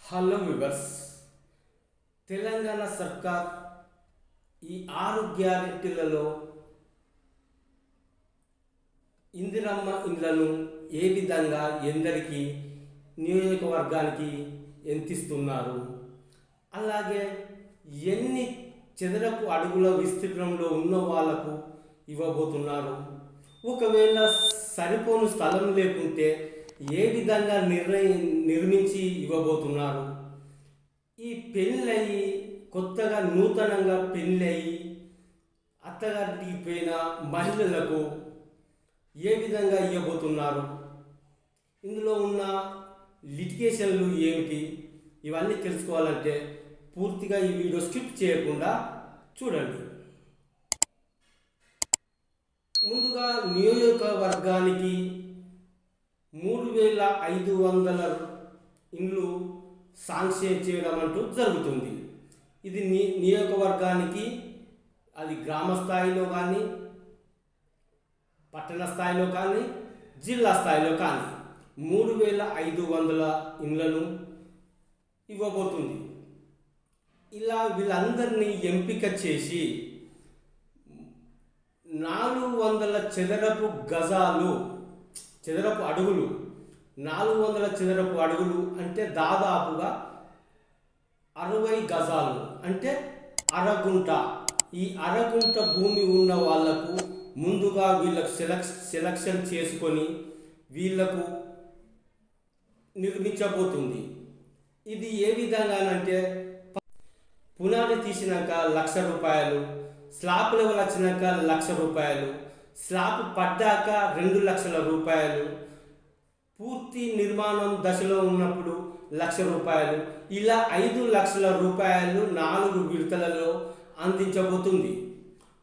Hello viewers, Telangana సర్కార్ ఈ 6 గ్యారెంటీలలో ఇందిరమ్మ ఇండ్లను ఏ విధంగా ఎందరికి నియోజకవర్గానికి ఎంతిస్తున్నారు, అలాగే ఎన్ని చదరపు అడుగుల విస్తీర్ణంలో ఉన్న వాళ్లకు ఇవ్వబోతున్నారు, ఒకవేళ సరిపోను స్థలం లేకుంటే ఏ విధంగా నిర్మించి ఇవ్వబోతున్నారు. ఈ పెళ్ళయి కొత్తగా నూతనంగా పెళ్ళయి అత్తగారికి పోయిన మహిళలకు ఏ విధంగా ఇవ్వబోతున్నారు, ఇందులో ఉన్న లిటిగేషన్లు ఏమిటి, ఇవన్నీ తెలుసుకోవాలంటే పూర్తిగా ఈ వీడియో స్కిప్ చేయకుండా చూడండి. ముందుగా నియోజకవర్గానికి 3500 ఇండ్లు శాంక్షన్ చేయడం అంటూ జరుగుతుంది. ఇది నియోజకవర్గానికి అది గ్రామ స్థాయిలో కానీ, పట్టణ స్థాయిలో కానీ, జిల్లా స్థాయిలో కానీ 3500 ఇండ్లను ఇవ్వబోతుంది. ఇలా వీళ్ళందరినీ ఎంపిక చేసి 400 చదరపు అడుగులు 400 చదరపు అడుగులు అంటే దాదాపుగా 60 గజాలు అంటే అరగుంట. ఈ అరగుంట భూమి ఉన్న వాళ్లకు ముందుగా వీళ్ళకు సెలక్షన్ చేసుకొని వీళ్లకు నిర్మించబోతుంది. ఇది ఏ విధంగానంటే పునాది తీసినాక 1,00,000 రూపాయలు, స్లాబ్ లెవెల్ వచ్చినాక 1,00,000 రూపాయలు, స్లాబ్ పడ్డాక 2,00,000 రూపాయలు, పూర్తి నిర్మాణం దశలో ఉన్నప్పుడు 1,00,000 రూపాయలు, ఇలా 5,00,000 రూపాయలు 4 విడతలలో అందించబోతుంది.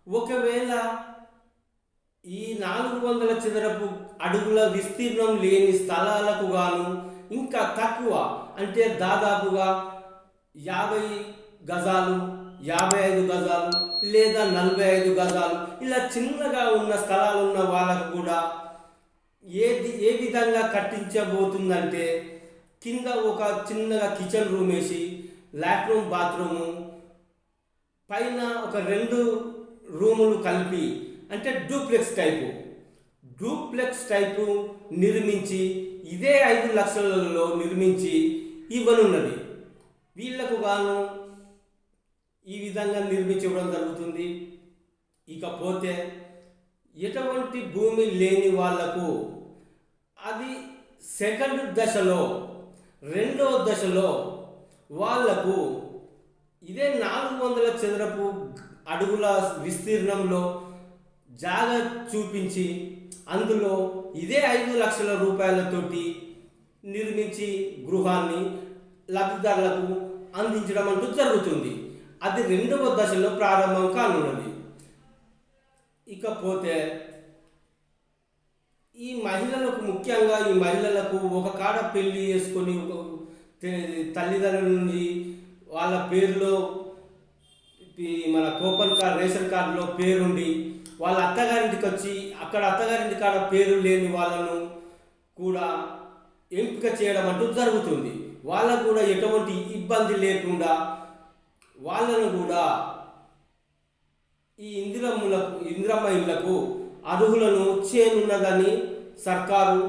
ఒకవేళ ఈ 400 చదరపు అడుగుల విస్తీర్ణం లేని స్థలాలకు గాను ఇంకా తక్కువ అంటే దాదాపుగా 50 గజాలు, 55 గజాలు లేదా 45 గజాలు ఇలా చిన్నగా ఉన్న స్థలాలు ఉన్న వాళ్ళకు కూడా ఏ విధంగా కట్టించబోతుందంటే కింద ఒక చిన్నగా కిచెన్ రూమ్ వేసి లాట్రూమ్ బాత్రూము పైన ఒక 2 రూములు కలిపి అంటే డూప్లెక్స్ టైపు నిర్మించి ఇదే 5 లక్షలలో నిర్మించి ఇవ్వనున్నది. వీళ్లకు గాను ఈ విధంగా నిర్మించడం జరుగుతుంది. ఇకపోతే ఎటువంటి భూమి లేని వాళ్లకు అది సెకండ్ దశలో, రెండవ దశలో వాళ్లకు ఇదే 400 చదరపు అడుగుల విస్తీర్ణంలో జాగా చూపించి అందులో ఇదే 5,00,000 రూపాయలతోటి నిర్మించి గృహాన్ని లబ్ధిదారులకు అందించడం అంటూ జరుగుతుంది. అది రెండవ దశలో ప్రారంభం కానున్నది. ఇకపోతే ఈ మహిళలకు ఒక కాడ పెళ్లి చేసుకొని తల్లిదండ్రుల నుండి వాళ్ళ పేరులో మన కూపన్ కార్డు, రేషన్ కార్డులో పేరుండి వాళ్ళ అత్తగారింటికి వచ్చి అక్కడ అత్తగారింటి కాడ పేరు లేని వాళ్ళను కూడా ఎంపిక చేయడం అంటూ జరుగుతుంది. వాళ్ళకు కూడా ఎటువంటి ఇబ్బంది లేకుండా వాళ్ళను కూడా ఈ ఇందిరమ్మ ఇళ్లకు అర్హులను చేయనున్నదని సర్కారు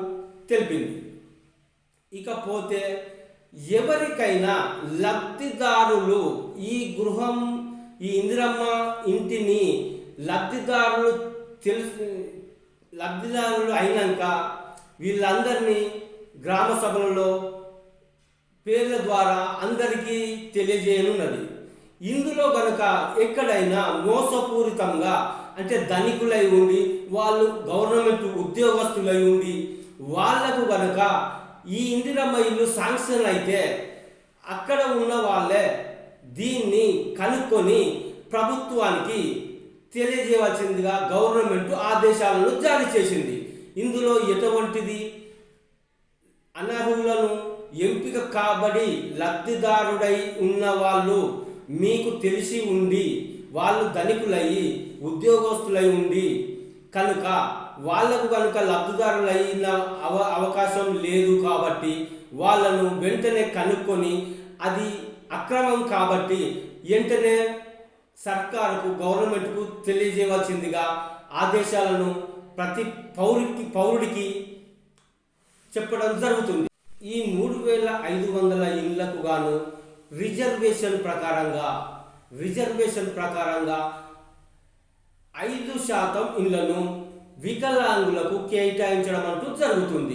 తెలిపింది. ఇకపోతే ఎవరికైనా లబ్ధిదారులు ఈ ఇందిరమ్మ ఇంటిని లబ్ధిదారులు అయినాక వీళ్ళందరినీ గ్రామ సభలలో పేర్ల ద్వారా అందరికీ తెలియజేయనున్నది. ఇందులో కనుక ఎక్కడైనా మోసపూరితంగా అంటే ధనికులై ఉండి వాళ్ళు గవర్నమెంట్ ఉద్యోగస్తులై ఉండి వాళ్లకు కనుక ఈ ఇందిరమ్మ ఇల్లు శాంక్షన్ అయితే అక్కడ ఉన్న వాళ్ళే దీన్ని కనుక్కొని ప్రభుత్వానికి తెలియజేయవలసిందిగా గవర్నమెంట్ ఆదేశాలను జారీ చేసింది. ఇందులో ఎటువంటిది అనర్హులను ఎంపిక కాబడి లబ్ధిదారుడై ఉన్న వాళ్ళు మీకు తెలిసి ఉండి వాళ్ళు ధనికులయ్యి ఉద్యోగస్తులై ఉండి కనుక వాళ్లకు కనుక లబ్ధిదారులైన అవకాశం లేదు కాబట్టి వాళ్ళను వెంటనే కనుక్కొని అది అక్రమం కాబట్టి వెంటనే సర్కారుకు గవర్నమెంట్కు తెలియజేయవలసిందిగా ఆదేశాలను ప్రతి పౌరుడికి చెప్పడం జరుగుతుంది. ఈ 3500 ఇళ్లకు గాను రిజర్వేషన్ ప్రకారంగా 5% ఇళ్లను వికలాంగులకు కేటాయించడం అంటూ జరుగుతుంది.